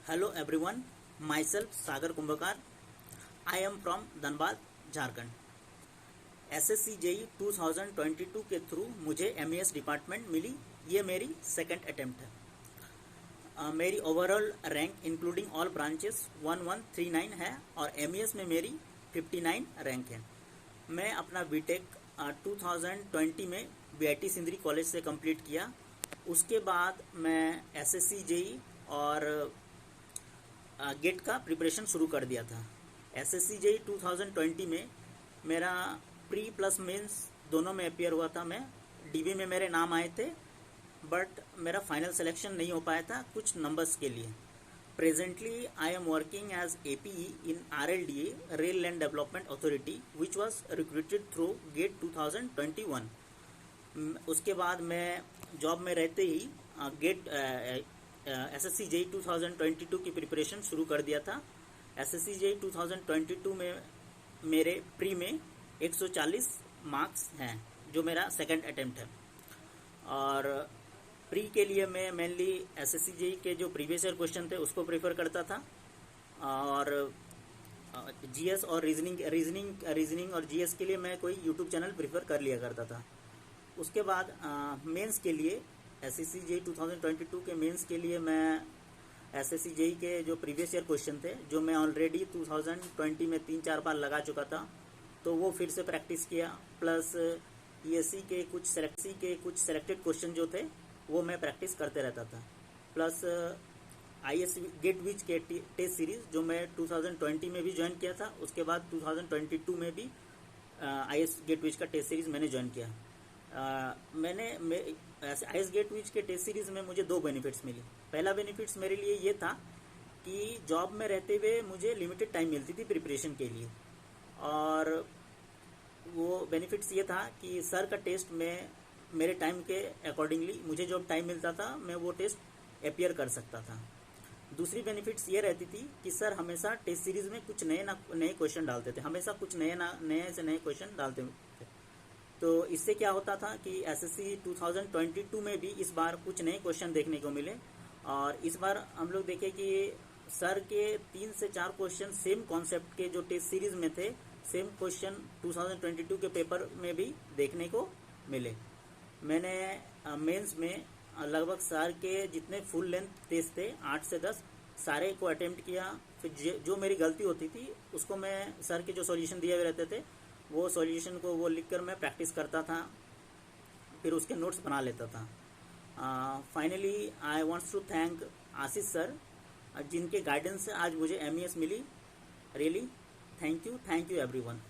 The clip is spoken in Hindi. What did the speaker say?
Hello everyone, myself Sagar Kumbhakar. I am from Dhanbad Jharkhand. SSC JE 2022 के थ्रू मुझे एमईएस डिपार्टमेंट मिली। ये मेरी सेकंड अटेम्प्ट है। मेरी overall rank including all branches 1139 है और एमईएस में मेरी 59 रैंक है। मैं अपना बीटेक 2020 में बीआईटी सिंदरी कॉलेज से कंप्लीट किया। उसके बाद मैं एसएससी जेई और गेट का प्रिपरेशन शुरू कर दिया था। एसएससी जेई 2020 में मेरा प्री प्लस मेंस दोनों में अपियर हुआ था। मैं डीबी में मेरे नाम आए थे, बट मेरा फाइनल सिलेक्शन नहीं हो पाया था कुछ नंबर्स के लिए। Presently I am working as APE in RLDA, rail land development authority, which was recruited through GATE 2021। उसके बाद मैं जॉब में रहते ही गेट एसएससी जेई 2022 की प्रिपरेशन शुरू कर दिया था। एसएससी जेई 2022 में मेरे प्री में 140 मार्क्स हैं, जो मेरा सेकंड अटेम्प्ट है। और प्री के लिए मैं मेनली एसएससी जेई के जो प्रीवियस ईयर क्वेश्चन थे उसको प्रेफर करता था, और जीएस और रीजनिंग और जीएस के लिए मैं कोई यूट्यूब चैनल प्रेफर कर लिया करता था। उसके बाद मेंस के लिए एसएससी जेई 2022 के मेंस के लिए मैं एसएससी जेई के जो प्रीवियस ईयर क्वेश्चन थे, जो मैं ऑलरेडी 2020 में 3-4 बार लगा चुका था, तो वो फिर से प्रैक्टिस किया। प्लस ईएससी के कुछ सेलेक्टेड क्वेश्चन जो थे वो मैं प्रैक्टिस करते रहता था। प्लस आईएएस गेट विच के टेस्ट सीरीज जो मैं 2020 में भी ज्वाइन किया था, उसके बाद 2022 में भी आईएएस गेट विच का टेस्ट सीरीज मैंने ज्वाइन किया। आईएएस गेट विच के टेस्ट सीरीज में मुझे 2 बेनिफिट्स मिली। पहला बेनिफिट्स मेरे लिए ये था कि जॉब में रहते हुए मुझे लिमिटेड टाइम मिलती थी प्रिपरेशन के लिए, और वो बेनिफिट्स ये था कि सर का टेस्ट में मेरे टाइम के अकॉर्डिंगली मुझे जो टाइम मिलता था मैं वो टेस्ट अपियर कर सकता था। दूसरी बेनिफिट्स ये रहती थी कि सर हमेशा टेस्ट सीरीज में कुछ नए क्वेश्चन डालते थे, हमेशा कुछ नए से नए क्वेश्चन डालते थे। तो इससे क्या होता था कि एसएससी 2022 में भी इस बार कुछ नए क्वेश्चन देखने को मिले। और इस बार हम लोग देखें कि सर के 3 से 4 क्वेश्चन सेम कॉन्सेप्ट के जो टेस्ट सीरीज में थे, सेम क्वेश्चन 2022 के पेपर में भी देखने को मिले। मैंने मेंस में लगभग सर के जितने फुल लेंथ टेस्ट थे 8 से 10 सारे को अटेम्प्ट किया। फिर जो मेरी गलती होती थी उसको मैं सर के जो सॉल्यूशन दिए हुए रहते थे वो सॉल्यूशन को वो लिखकर मैं प्रैक्टिस करता था, फिर उसके नोट्स बना लेता था। Finally I wants to thank Ashish sir, जिनके गाइडेंस से आज मुझे एमईएस मिली। Really thank you everyone.